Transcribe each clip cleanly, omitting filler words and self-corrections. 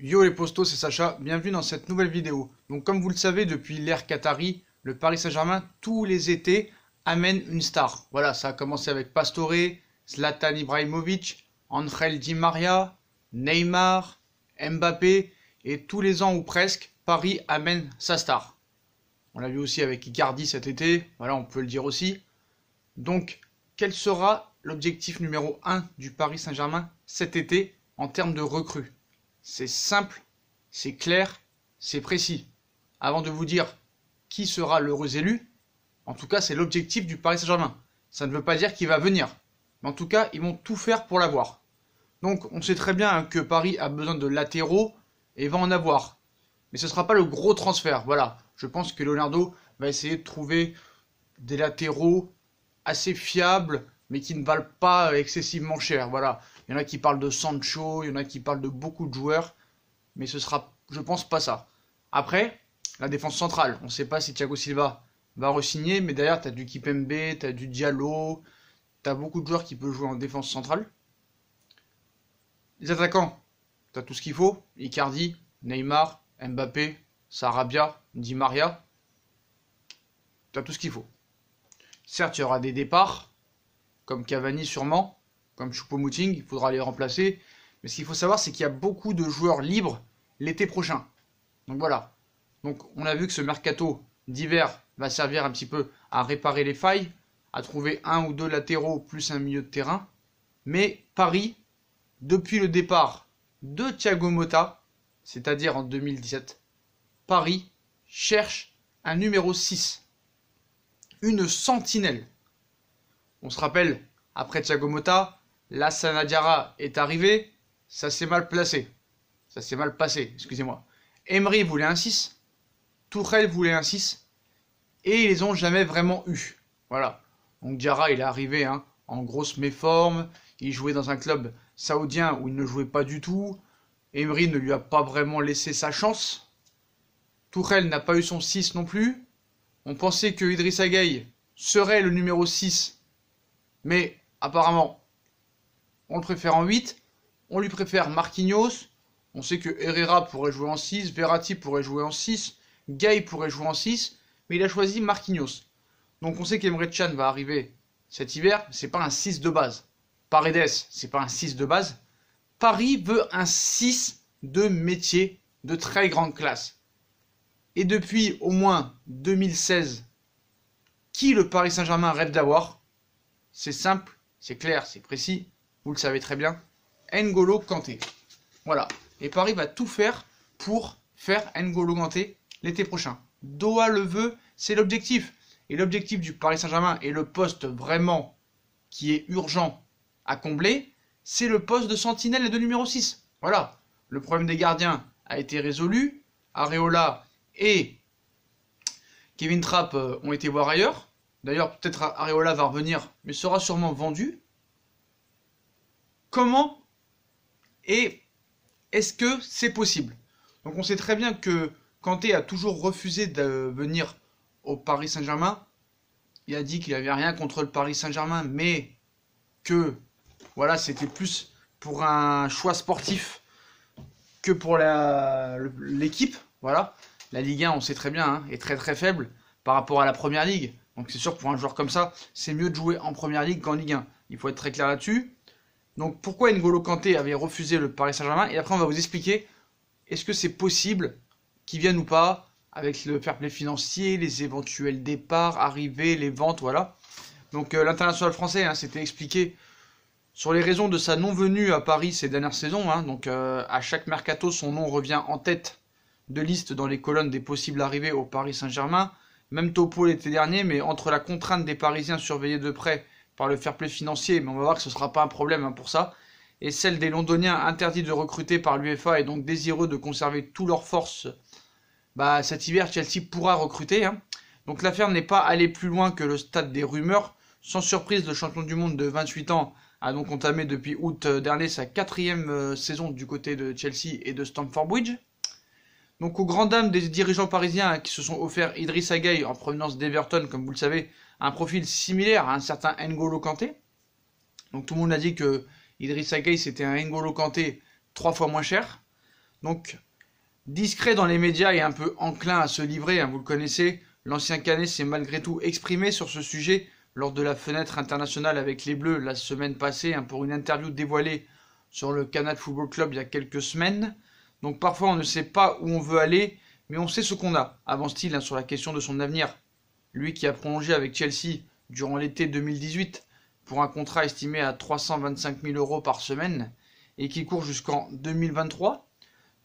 Yo les postos, c'est Sacha, bienvenue dans cette nouvelle vidéo. Donc comme vous le savez, depuis l'ère Qatari, le Paris Saint-Germain, tous les étés, amène une star. Voilà, ça a commencé avec Pastore, Zlatan Ibrahimovic, Angel Di Maria, Neymar, Mbappé, et tous les ans ou presque, Paris amène sa star. On l'a vu aussi avec Icardi cet été, voilà, on peut le dire aussi. Donc, quel sera l'objectif numéro 1 du Paris Saint-Germain cet été en termes de recrues? C'est simple, c'est clair, c'est précis. Avant de vous dire qui sera l'heureux élu, en tout cas c'est l'objectif du Paris Saint-Germain. Ça ne veut pas dire qu'il va venir, mais en tout cas ils vont tout faire pour l'avoir. Donc on sait très bien que Paris a besoin de latéraux et va en avoir. Mais ce ne sera pas le gros transfert, voilà. Je pense que Leonardo va essayer de trouver des latéraux assez fiables, mais qui ne valent pas excessivement cher, voilà. Il y en a qui parlent de Sancho, il y en a qui parlent de beaucoup de joueurs, mais ce sera, je pense, pas ça. Après, la défense centrale, on ne sait pas si Thiago Silva va re-signer, mais derrière, tu as du Kipembe, tu as du Diallo, tu as beaucoup de joueurs qui peuvent jouer en défense centrale. Les attaquants, tu as tout ce qu'il faut, Icardi, Neymar, Mbappé, Sarabia, Di Maria, tu as tout ce qu'il faut. Certes, il y aura des départs, comme Cavani sûrement, comme Choupo-Moting, il faudra les remplacer. Mais ce qu'il faut savoir, c'est qu'il y a beaucoup de joueurs libres l'été prochain. Donc voilà. Donc on a vu que ce mercato d'hiver va servir un petit peu à réparer les failles, à trouver un ou deux latéraux plus un milieu de terrain. Mais Paris, depuis le départ de Thiago Motta, c'est-à-dire en 2017, Paris cherche un numéro 6. Une sentinelle. On se rappelle, après Thiago Motta, Lassana Diarra est arrivé, ça s'est mal placé. Ça s'est mal passé, excusez-moi. Emery voulait un 6, Tuchel voulait un 6, et ils les ont jamais vraiment eu. Voilà. Donc Diarra, il est arrivé en grosse méforme, il jouait dans un club saoudien où il ne jouait pas du tout. Emery ne lui a pas vraiment laissé sa chance. Tuchel n'a pas eu son 6 non plus. On pensait que Idrissa Gueye serait le numéro 6, mais apparemment, on le préfère en 8. On lui préfère Marquinhos. On sait que Herrera pourrait jouer en 6. Verratti pourrait jouer en 6. Gueye pourrait jouer en 6. Mais il a choisi Marquinhos. Donc on sait qu'Emre Can va arriver cet hiver. C'est pas un 6 de base. Paredes, c'est pas un 6 de base. Paris veut un 6 de métier de très grande classe. Et depuis au moins 2016, qui le Paris Saint-Germain rêve d'avoir? C'est simple, c'est clair, c'est précis. Vous le savez très bien, N'Golo Kanté. Voilà. Et Paris va tout faire pour faire N'Golo Kanté l'été prochain. Doha le veut, c'est l'objectif. Et l'objectif du Paris Saint-Germain et le poste vraiment qui est urgent à combler, c'est le poste de sentinelle et de numéro 6. Voilà. Le problème des gardiens a été résolu. Areola et Kevin Trapp ont été voir ailleurs. D'ailleurs, peut-être Areola va revenir, mais sera sûrement vendu. Comment et est-ce que c'est possible? Donc on sait très bien que Kanté a toujours refusé de venir au Paris Saint-Germain. Il a dit qu'il n'avait rien contre le Paris Saint-Germain, mais que voilà, c'était plus pour un choix sportif que pour l'équipe. Voilà. La Ligue 1, on sait très bien, est très très faible par rapport à la Première Ligue. Donc c'est sûr, pour un joueur comme ça, c'est mieux de jouer en Première Ligue qu'en Ligue 1. Il faut être très clair là-dessus. Donc pourquoi N'Golo Kanté avait refusé le Paris Saint-Germain? Et après on va vous expliquer, est-ce que c'est possible qu'il vienne ou pas, avec le fair play financier, les éventuels départs, arrivées, les ventes, voilà. Donc l'international français s'était expliqué sur les raisons de sa non-venue à Paris ces dernières saisons. Donc à chaque mercato, son nom revient en tête de liste dans les colonnes des possibles arrivées au Paris Saint-Germain. Même topo l'été dernier, mais entre la contrainte des Parisiens surveillés de près par le fair play financier, mais on va voir que ce ne sera pas un problème pour ça, et celle des Londoniens interdits de recruter par l'UEFA et donc désireux de conserver toutes leurs forces, cet hiver Chelsea pourra recruter. Donc l'affaire n'est pas allée plus loin que le stade des rumeurs. Sans surprise, le champion du monde de 28 ans a donc entamé depuis août dernier sa 4e saison du côté de Chelsea et de Stamford Bridge. Donc aux grandes dames des dirigeants parisiens qui se sont offerts Idrissa Gueye en provenance d'Everton, comme vous le savez, un profil similaire à un certain N'Golo Kanté. Donc tout le monde a dit que Idrissa Gueye c'était un N'Golo Kanté 3 fois moins cher. Donc, discret dans les médias et un peu enclin à se livrer, hein, vous le connaissez, l'ancien Canet s'est malgré tout exprimé sur ce sujet lors de la fenêtre internationale avec les Bleus la semaine passée, hein, pour une interview dévoilée sur le Canal Football Club il y a quelques semaines. Donc parfois on ne sait pas où on veut aller, mais on sait ce qu'on a, avance-t-il, hein, sur la question de son avenir. Lui qui a prolongé avec Chelsea durant l'été 2018 pour un contrat estimé à 325 000 € par semaine et qui court jusqu'en 2023.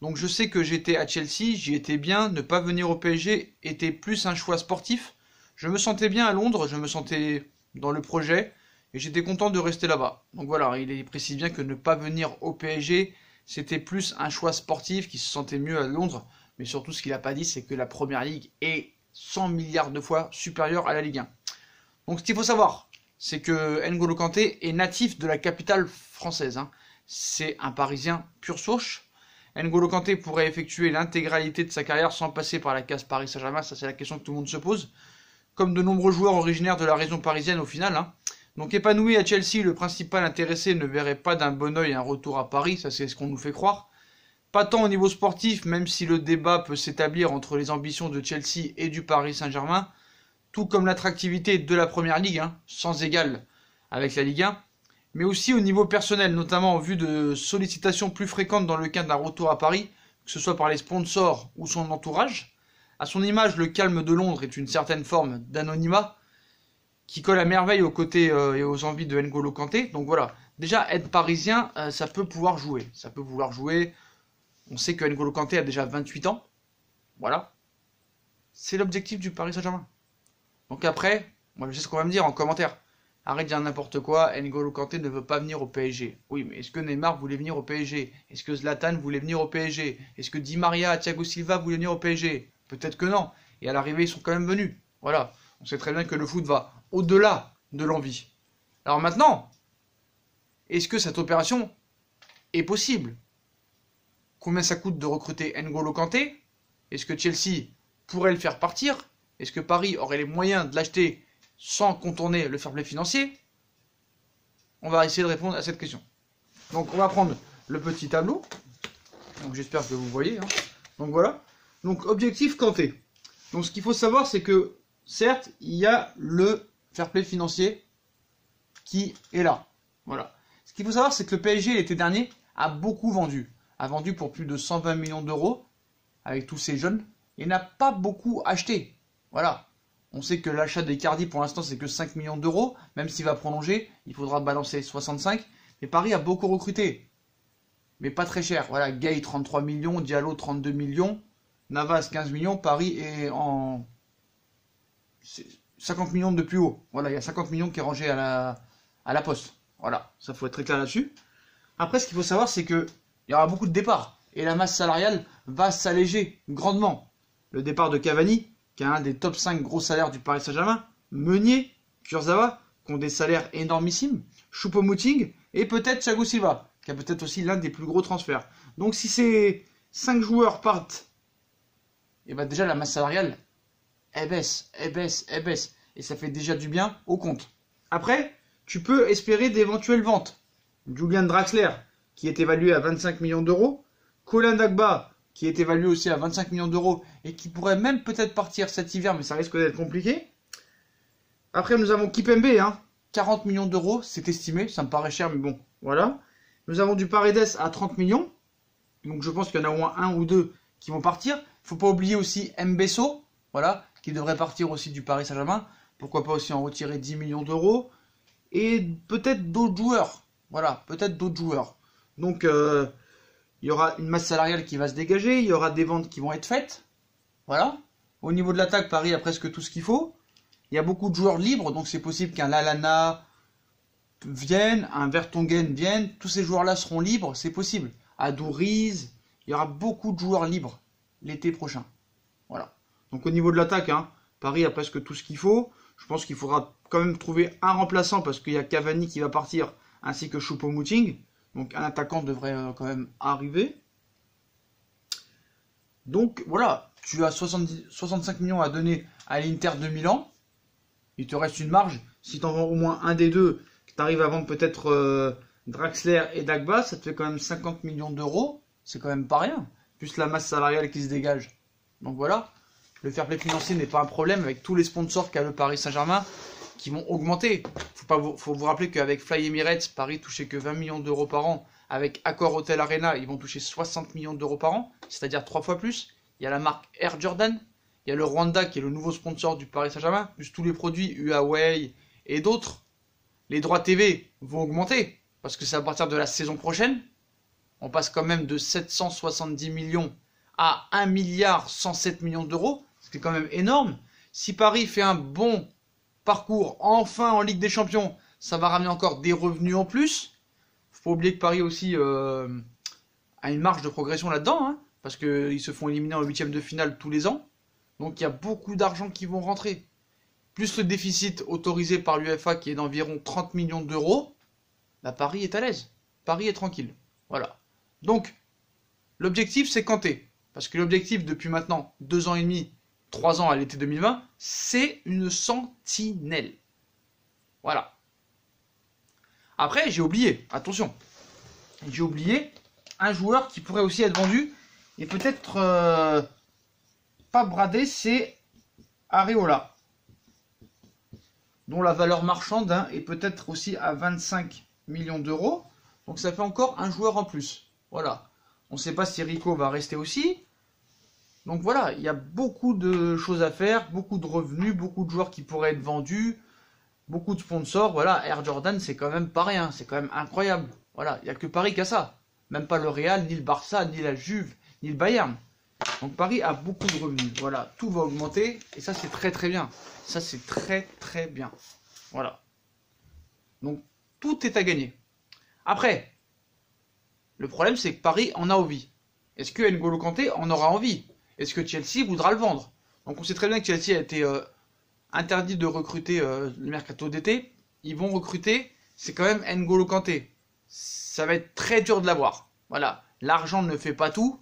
Donc je sais que j'étais à Chelsea, j'y étais bien, ne pas venir au PSG était plus un choix sportif. Je me sentais bien à Londres, je me sentais dans le projet et j'étais content de rester là-bas. Donc voilà, il précise bien que ne pas venir au PSG, c'était plus un choix sportif, qu'il se sentait mieux à Londres. Mais surtout ce qu'il n'a pas dit, c'est que la Première Ligue est 100 milliards de fois supérieure à la Ligue 1. Donc ce qu'il faut savoir, c'est que N'Golo Kanté est natif de la capitale française, hein. C'est un Parisien pur souche. N'Golo Kanté pourrait effectuer l'intégralité de sa carrière sans passer par la case Paris Saint-Germain, ça c'est la question que tout le monde se pose. Comme de nombreux joueurs originaires de la région parisienne au final, hein. Donc épanoui à Chelsea, le principal intéressé ne verrait pas d'un bon oeil un retour à Paris, ça c'est ce qu'on nous fait croire. Pas tant au niveau sportif, même si le débat peut s'établir entre les ambitions de Chelsea et du Paris Saint-Germain, tout comme l'attractivité de la Première Ligue, hein, sans égal avec la Ligue 1, mais aussi au niveau personnel, notamment en vue de sollicitations plus fréquentes dans le cadre d'un retour à Paris, que ce soit par les sponsors ou son entourage. À son image, le calme de Londres est une certaine forme d'anonymat qui colle à merveille aux côtés et aux envies de N'Golo Kanté. Donc voilà, déjà être parisien, ça peut pouvoir jouer. Ça peut vouloir jouer. On sait que N'Golo Kanté a déjà 28 ans. Voilà. C'est l'objectif du Paris Saint-Germain. Donc après, moi je sais ce qu'on va me dire en commentaire. Arrête de dire n'importe quoi, N'Golo Kanté ne veut pas venir au PSG. Oui, mais est-ce que Neymar voulait venir au PSG? Est-ce que Zlatan voulait venir au PSG? Est-ce que Di Maria, Thiago Silva voulaient venir au PSG? Peut-être que non. Et à l'arrivée, ils sont quand même venus. Voilà. On sait très bien que le foot va au-delà de l'envie. Alors maintenant, est-ce que cette opération est possible? Combien ça coûte de recruter N'Golo Kanté? Est-ce que Chelsea pourrait le faire partir? Est-ce que Paris aurait les moyens de l'acheter sans contourner le fair play financier? On va essayer de répondre à cette question. Donc on va prendre le petit tableau. Donc j'espère que vous voyez, hein. Donc voilà. Donc objectif Kanté. Donc ce qu'il faut savoir, c'est que certes, il y a le fair play financier qui est là. Voilà. Ce qu'il faut savoir, c'est que le PSG l'été dernier a beaucoup vendu. A vendu pour plus de 120 millions d'euros avec tous ces jeunes et n'a pas beaucoup acheté. Voilà. On sait que l'achat d'Icardi pour l'instant c'est que 5 millions d'euros. Même s'il va prolonger, il faudra balancer 65. Mais Paris a beaucoup recruté. Mais pas très cher. Voilà, Gay 33 millions, Diallo 32 millions, Navas 15 millions, Paris est en 50 millions de plus haut. Voilà, il y a 50 millions qui est rangé à la poste. Voilà, ça faut être très clair là-dessus. Après, ce qu'il faut savoir, c'est que il y aura beaucoup de départs. Et la masse salariale va s'alléger grandement. Le départ de Cavani, qui a un des top 5 gros salaires du Paris Saint-Germain, Meunier, Kurzawa, qui ont des salaires énormissimes, Choupo-Moting, et peut-être Thiago Silva, qui a peut-être aussi l'un des plus gros transferts. Donc si ces 5 joueurs partent, et bien déjà la masse salariale, elle baisse. Et ça fait déjà du bien au compte. Après, tu peux espérer d'éventuelles ventes. Julian Draxler, qui est évalué à 25 millions d'euros. Colin Dagba, qui est évalué aussi à 25 millions d'euros et qui pourrait même peut-être partir cet hiver, mais ça risque d'être compliqué. Après, nous avons Kipembe, hein, 40 millions d'euros, c'est estimé, ça me paraît cher, mais bon, voilà. Nous avons du Paredes à 30 millions, donc je pense qu'il y en a au moins un ou deux qui vont partir. Il ne faut pas oublier aussi Mbesso, voilà, qui devrait partir aussi du Paris Saint-Germain. Pourquoi pas aussi en retirer 10 millions d'euros. Et peut-être d'autres joueurs, voilà, peut-être d'autres joueurs. Donc, il y aura une masse salariale qui va se dégager, il y aura des ventes qui vont être faites. Voilà. Au niveau de l'attaque, Paris a presque tout ce qu'il faut. Il y a beaucoup de joueurs libres, donc c'est possible qu'un Lallana vienne, un Vertonghen vienne. Tous ces joueurs-là seront libres, c'est possible. Adouriz, il y aura beaucoup de joueurs libres l'été prochain. Voilà. Donc au niveau de l'attaque, hein, Paris a presque tout ce qu'il faut. Je pense qu'il faudra quand même trouver un remplaçant parce qu'il y a Cavani qui va partir, ainsi que Choupo-Moting. Donc un attaquant devrait quand même arriver. Donc voilà, tu as 65 millions à donner à l'Inter de Milan. Il te reste une marge. Si tu en vends au moins un des deux, que tu arrives à vendre peut-être Draxler et Dagba, ça te fait quand même 50 millions d'euros. C'est quand même pas rien. plus la masse salariale qui se dégage. Donc voilà, le fair play financier n'est pas un problème avec tous les sponsors qu'a le Paris Saint-Germain qui vont augmenter. Faut vous rappeler qu'avec Fly Emirates, Paris touchait que 20 millions d'euros par an. Avec Accor Hotel Arena, ils vont toucher 60 millions d'euros par an, c'est-à-dire 3 fois plus. Il y a la marque Air Jordan, il y a le Rwanda qui est le nouveau sponsor du Paris Saint-Germain, plus tous les produits Huawei et d'autres. Les droits TV vont augmenter, parce que c'est à partir de la saison prochaine. On passe quand même de 770 millions à 1 milliard 107 millions d'euros, ce qui est quand même énorme. Si Paris fait un bon parcours enfin en Ligue des Champions, ça va ramener encore des revenus en plus. Faut pas oublier que Paris aussi a une marge de progression là-dedans, hein, parce qu'ils se font éliminer en 8e de finale tous les ans. Donc il y a beaucoup d'argent qui vont rentrer. Plus le déficit autorisé par l'UEFA qui est d'environ 30 millions d'euros, bah Paris est à l'aise. Paris est tranquille. Voilà. Donc, l'objectif c'est Kanté. Parce que l'objectif depuis maintenant 2 ans et demi, 3 ans à l'été 2020, c'est une sentinelle. Voilà. Après, j'ai oublié, attention, j'ai oublié un joueur qui pourrait aussi être vendu et peut-être pas bradé, c'est Areola, dont la valeur marchande est peut-être aussi à 25 millions d'euros. Donc ça fait encore un joueur en plus. Voilà. On ne sait pas si Rico va rester aussi. Donc voilà, il y a beaucoup de choses à faire, beaucoup de revenus, beaucoup de joueurs qui pourraient être vendus. Beaucoup de sponsors, voilà, Air Jordan, c'est quand même pas rien, c'est quand même incroyable. Voilà, il n'y a que Paris qui a ça. Même pas le Real, ni le Barça, ni la Juve, ni le Bayern. Donc Paris a beaucoup de revenus. Voilà, tout va augmenter et ça c'est très très bien. Ça c'est très très bien. Voilà. Donc tout est à gagner. Après, le problème c'est que Paris en a envie. Est-ce que N'Golo Kanté en aura envie? Est-ce que Chelsea voudra le vendre? Donc on sait très bien que Chelsea a été interdit de recruter le mercato d'été. Ils vont recruter, c'est quand même N'Golo Kanté. Ça va être très dur de l'avoir. Voilà, l'argent ne fait pas tout.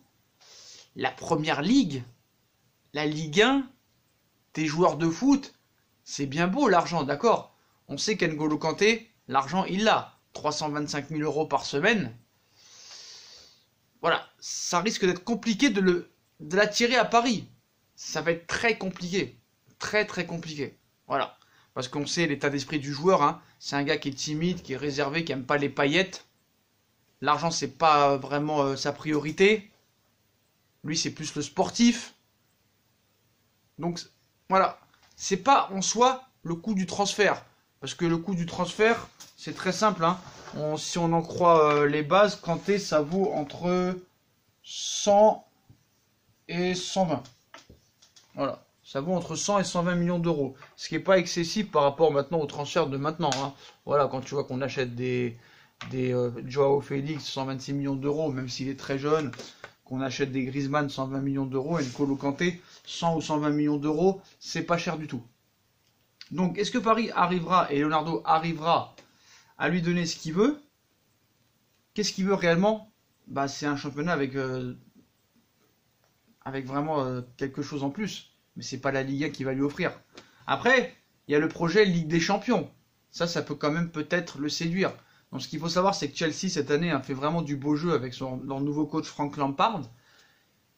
La première ligue, la Ligue 1, des joueurs de foot, c'est bien beau l'argent, d'accord. On sait qu'N'Golo Kanté, l'argent il l'a. 325 000 euros par semaine. Voilà, ça risque d'être compliqué de l'attirer à Paris. Ça va être très compliqué. Très très compliqué. Voilà. Parce qu'on sait l'état d'esprit du joueur. Hein. C'est un gars qui est timide, qui est réservé, qui n'aime pas les paillettes. L'argent, c'est pas vraiment sa priorité. Lui, c'est plus le sportif. Donc, voilà. C'est pas en soi le coût du transfert. Parce que le coût du transfert, c'est très simple. Hein. Si on en croit les bases, Kanté, ça vaut entre 100 et 120. Voilà. Ça vaut entre 100 et 120 millions d'euros. Ce qui n'est pas excessif par rapport maintenant au transfert de maintenant. Hein. Voilà, quand tu vois qu'on achète des Joao Félix, 126 millions d'euros, même s'il est très jeune, qu'on achète des Griezmann, 120 millions d'euros, et N'Golo Kanté, 100 ou 120 millions d'euros, c'est pas cher du tout. Donc, est-ce que Paris arrivera, et Leonardo arrivera, à lui donner ce qu'il veut? Qu'est-ce qu'il veut réellement? Bah, c'est un championnat avec vraiment quelque chose en plus. Mais c'est pas la Ligue 1 qui va lui offrir. Après, il y a le projet Ligue des Champions. Ça peut quand même peut-être le séduire. Donc ce qu'il faut savoir, c'est que Chelsea, cette année, a fait vraiment du beau jeu avec leur nouveau coach Frank Lampard.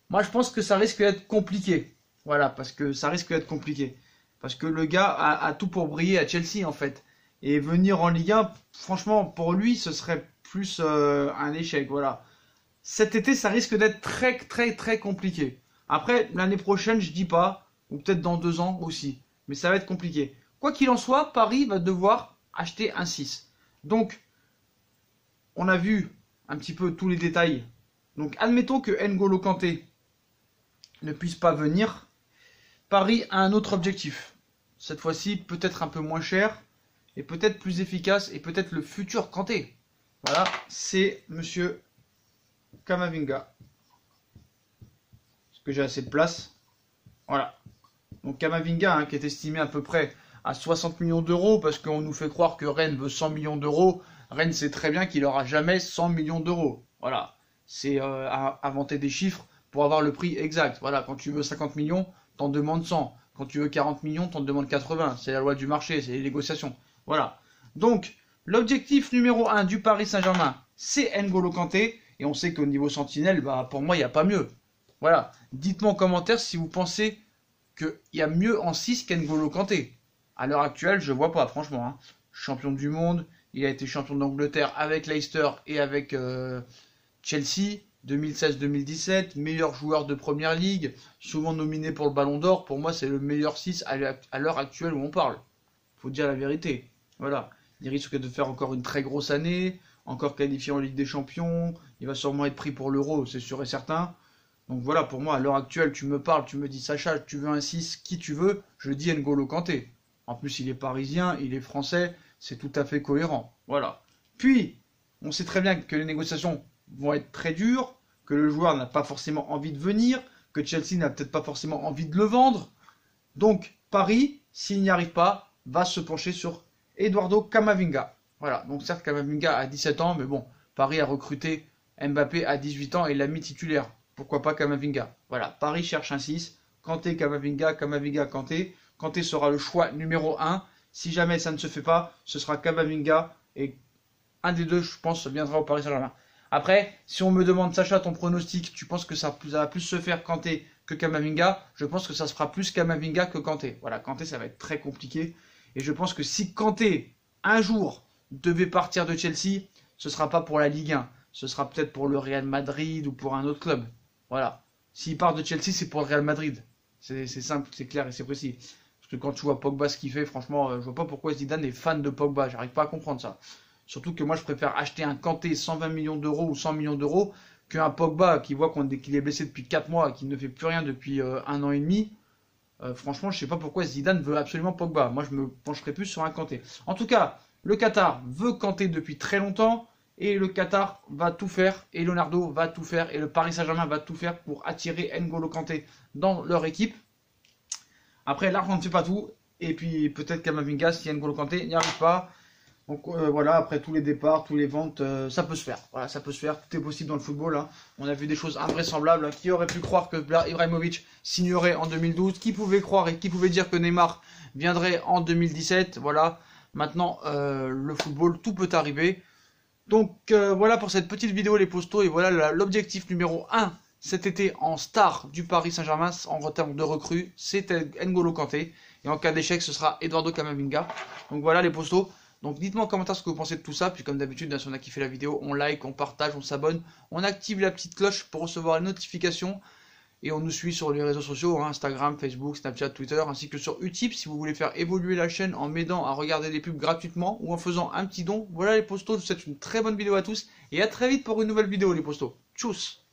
Moi, je pense que ça risque d'être compliqué. Voilà, parce que ça risque d'être compliqué. Parce que le gars a tout pour briller à Chelsea, en fait. Et venir en Ligue 1, franchement, pour lui, ce serait plus un échec. Voilà. Cet été, ça risque d'être très, très, très compliqué. Après, l'année prochaine, je dis pas. Ou peut-être dans 2 ans aussi. Mais ça va être compliqué. Quoi qu'il en soit, Paris va devoir acheter un 6. Donc, on a vu un petit peu tous les détails. Donc, admettons que N'Golo Kanté ne puisse pas venir. Paris a un autre objectif. Cette fois-ci, peut-être un peu moins cher. Et peut-être plus efficace. Et peut-être le futur Kanté. Voilà, c'est Monsieur Camavinga. Est-ce que j'ai assez de place? Voilà. Donc Camavinga, hein, qui est estimé à peu près à 60 millions d'euros, parce qu'on nous fait croire que Rennes veut 100 millions d'euros. Rennes sait très bien qu'il n'aura jamais 100 millions d'euros. Voilà. C'est inventer des chiffres pour avoir le prix exact. Voilà. Quand tu veux 50 millions, t'en demandes 100. Quand tu veux 40 millions, t'en demandes 80. C'est la loi du marché, c'est les négociations. Voilà. Donc, l'objectif numéro 1 du Paris Saint-Germain, c'est N'Golo Kanté. Et on sait qu'au niveau sentinelle, bah, pour moi, il n'y a pas mieux. Voilà, dites-moi en commentaire si vous pensez qu'il y a mieux en 6 qu'N'Golo Kanté. À l'heure actuelle, je vois pas, franchement. Hein. Champion du monde, il a été champion d'Angleterre avec Leicester et avec Chelsea, 2016-2017, meilleur joueur de Première Ligue, souvent nominé pour le Ballon d'Or. Pour moi, c'est le meilleur 6 à l'heure actuelle où on parle. Faut dire la vérité. Voilà, il risque de faire encore une très grosse année, encore qualifié en Ligue des Champions, il va sûrement être pris pour l'Euro, c'est sûr et certain. Donc voilà, pour moi, à l'heure actuelle, tu me parles, tu me dis Sacha, tu veux un 6, qui tu veux? Je dis N'Golo Kanté. En plus, il est parisien, il est français, c'est tout à fait cohérent. Voilà. Puis, on sait très bien que les négociations vont être très dures, que le joueur n'a pas forcément envie de venir, que Chelsea n'a peut-être pas forcément envie de le vendre. Donc, Paris, s'il n'y arrive pas, va se pencher sur Eduardo Camavinga. Voilà, donc certes, Camavinga a 17 ans, mais bon, Paris a recruté Mbappé à 18 ans et l'a mis titulaire. Pourquoi pas Camavinga? Voilà, Paris cherche un 6. Kanté, Camavinga, Camavinga, Kanté. Kanté sera le choix numéro 1. Si jamais ça ne se fait pas, ce sera Camavinga et un des deux, je pense, viendra au Paris Saint-Germain. Après, si on me demande, Sacha, ton pronostic, tu penses que ça va plus se faire Kanté que Camavinga? Je pense que ça se fera plus Camavinga que Kanté. Voilà, Kanté, ça va être très compliqué. Et je pense que si Kanté, un jour, devait partir de Chelsea, ce ne sera pas pour la Ligue 1. Ce sera peut-être pour le Real Madrid ou pour un autre club. Voilà. S'il part de Chelsea, c'est pour le Real Madrid. C'est simple, c'est clair et c'est précis. Parce que quand tu vois Pogba ce qu'il fait, franchement, je vois pas pourquoi Zidane est fan de Pogba. J'arrive pas à comprendre ça. Surtout que moi, je préfère acheter un Kanté 120 millions d'euros ou 100 millions d'euros qu'un Pogba qui voit qu'il est blessé depuis 4 mois et qu'il ne fait plus rien depuis 1 an et demi. Franchement, je sais pas pourquoi Zidane veut absolument Pogba. Moi, je me pencherais plus sur un Kanté. En tout cas, le Qatar veut Kanté depuis très longtemps. Et le Qatar va tout faire, et Leonardo va tout faire, et le Paris Saint-Germain va tout faire pour attirer N'Golo Kanté dans leur équipe. Après, l'argent ne fait pas tout, et puis peut-être Camavinga, si N'Golo Kanté n'y arrive pas. Donc voilà, après tous les départs, tous les ventes, ça peut se faire. Voilà, ça peut se faire, tout est possible dans le football. Hein. On a vu des choses invraisemblables. Hein. Qui aurait pu croire que Ibrahimovic signerait en 2012? Qui pouvait croire et qui pouvait dire que Neymar viendrait en 2017? Voilà, maintenant le football, tout peut arriver. Donc voilà pour cette petite vidéo les postos, et voilà l'objectif numéro 1 cet été en star du Paris Saint-Germain en termes de recrues, c'est N'Golo Kanté, et en cas d'échec ce sera Eduardo Camavinga. Donc voilà les postos, donc dites-moi en commentaire ce que vous pensez de tout ça, puis comme d'habitude si on a kiffé la vidéo, on like, on partage, on s'abonne, on active la petite cloche pour recevoir les notifications. Et on nous suit sur les réseaux sociaux, hein, Instagram, Facebook, Snapchat, Twitter, ainsi que sur Utip si vous voulez faire évoluer la chaîne en m'aidant à regarder des pubs gratuitement ou en faisant un petit don. Voilà les postos, je vous souhaite une très bonne vidéo à tous et à très vite pour une nouvelle vidéo les postos. Tchuss!